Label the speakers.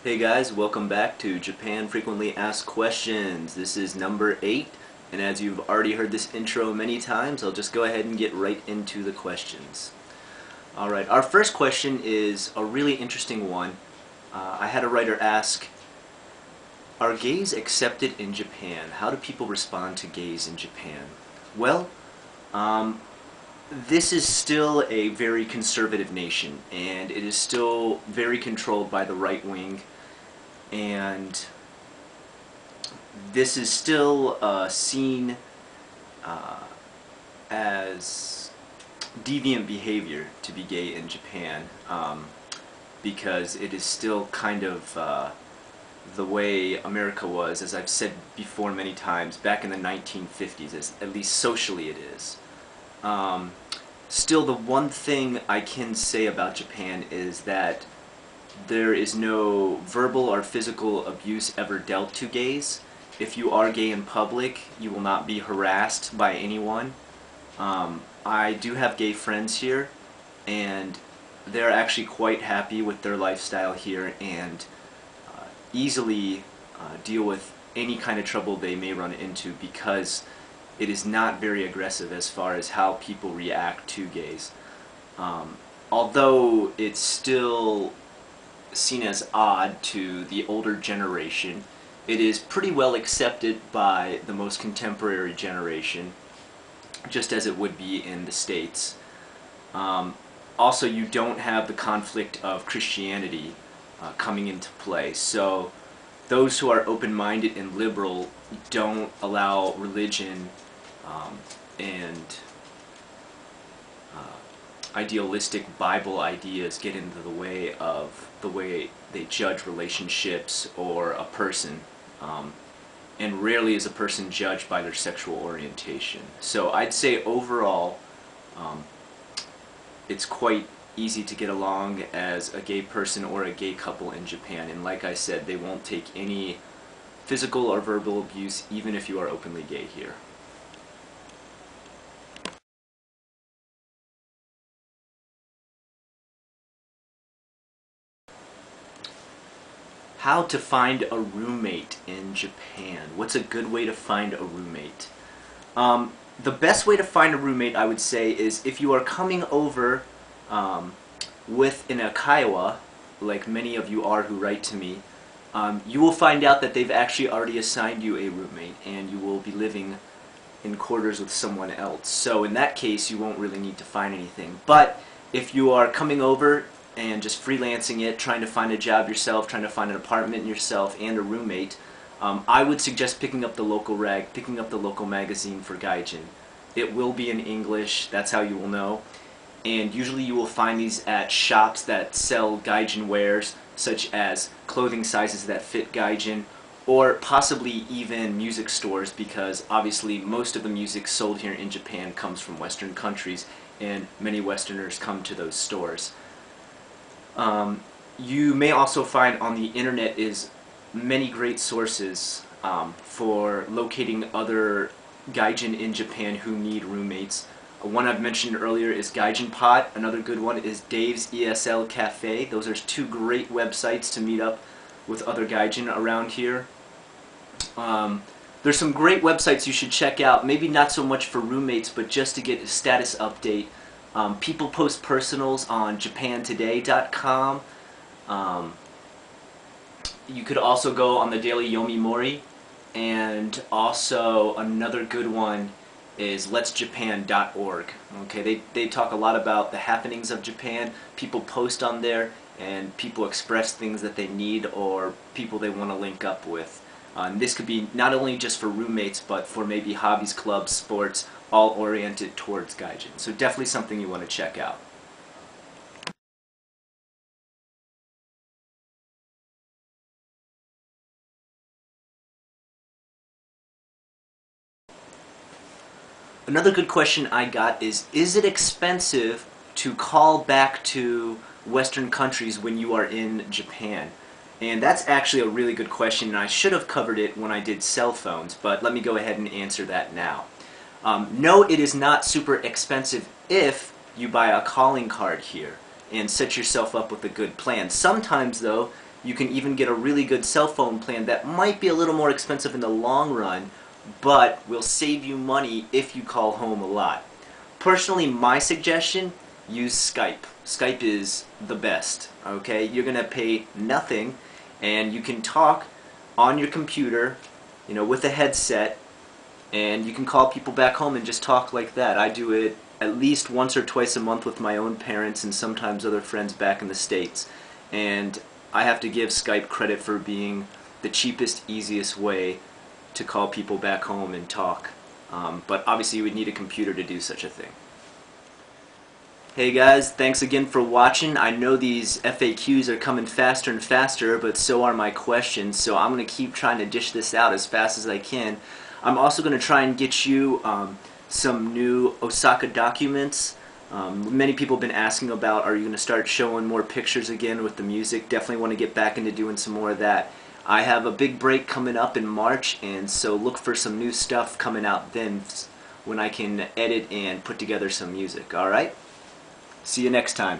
Speaker 1: Hey guys, welcome back to Japan Frequently Asked Questions. This is number 8, and as you've already heard this intro many times, I'll just go ahead and get right into the questions. Alright, our first question is a really interesting one. I had a writer ask, are gays accepted in Japan? How do people respond to gays in Japan? Well, this is still a very conservative nation, and it is still very controlled by the right wing, and this is still seen as deviant behavior to be gay in Japan, because it is still kind of the way America was, as I've said before many times, back in the 1950s, at least socially it is. Still, the one thing I can say about Japan is that there is no verbal or physical abuse ever dealt to gays. If you are gay in public, you will not be harassed by anyone. I do have gay friends here, and they're actually quite happy with their lifestyle here and easily deal with any kind of trouble they may run into, because it is not very aggressive as far as how people react to gays. Although it's still seen as odd to the older generation, it is pretty well accepted by the most contemporary generation, just as it would be in the States. Also, you don't have the conflict of Christianity coming into play, so those who are open-minded and liberal don't allow religion and idealistic Bible ideas get into the way of the way they judge relationships or a person, and rarely is a person judged by their sexual orientation. So I'd say overall it's quite easy to get along as a gay person or a gay couple in Japan, and like I said, they won't take any physical or verbal abuse even if you are openly gay here. How to find a roommate in Japan. What's a good way to find a roommate? The best way to find a roommate, I would say, is if you are coming over with an Akaiwa, like many of you are who write to me, you will find out that they've actually already assigned you a roommate, and you will be living in quarters with someone else. So in that case, you won't really need to find anything. But if you are coming over and just freelancing it, trying to find a job yourself, trying to find an apartment yourself and a roommate, I would suggest picking up the local rag, picking up the local magazine for Gaijin. It will be in English, that's how you will know. And usually you will find these at shops that sell Gaijin wares, such as clothing sizes that fit Gaijin, or possibly even music stores, because obviously most of the music sold here in Japan comes from Western countries, and many Westerners come to those stores. You may also find on the internet is many great sources for locating other Gaijin in Japan who need roommates. One I've mentioned earlier is Gaijin Pot. Another good one is Dave's ESL Cafe. Those are two great websites to meet up with other Gaijin around here. There's some great websites you should check out, maybe not so much for roommates, but just to get a status update. People post personals on japantoday.com. You could also go on the Daily Yomimori, and also another good one is letsjapan.org. Okay, they talk a lot about the happenings of Japan. People post on there, and people express things that they need or people they want to link up with. And this could be not only just for roommates, but for maybe hobbies, clubs, sports, all oriented towards Gaijin. So definitely something you want to check out. Another good question I got is it expensive to call back to Western countries when you are in Japan? And that's actually a really good question, and I should have covered it when I did cell phones, but let me go ahead and answer that now. No, it is not super expensive if you buy a calling card here and set yourself up with a good plan. Sometimes, though, You can even get a really good cell phone plan that might be a little more expensive in the long run, but will save you money if you call home a lot. Personally, my suggestion, use Skype. Skype is the best, okay? You're going to pay nothing, and you can talk on your computer, you know, with a headset, and you can call people back home and just talk like that. I do it at least once or twice a month with my own parents and sometimes other friends back in the States. And I have to give Skype credit for being the cheapest, easiest way to call people back home and talk. But obviously you would need a computer to do such a thing. Hey guys, thanks again for watching. I know these FAQs are coming faster and faster, but so are my questions, so I'm going to keep trying to dish this out as fast as I can. I'm also going to try and get you some new Osaka documents. Many people have been asking about, are you going to start showing more pictures again with the music? Definitely want to get back into doing some more of that. I have a big break coming up in March, and so look for some new stuff coming out then when I can edit and put together some music. Alright? See you next time.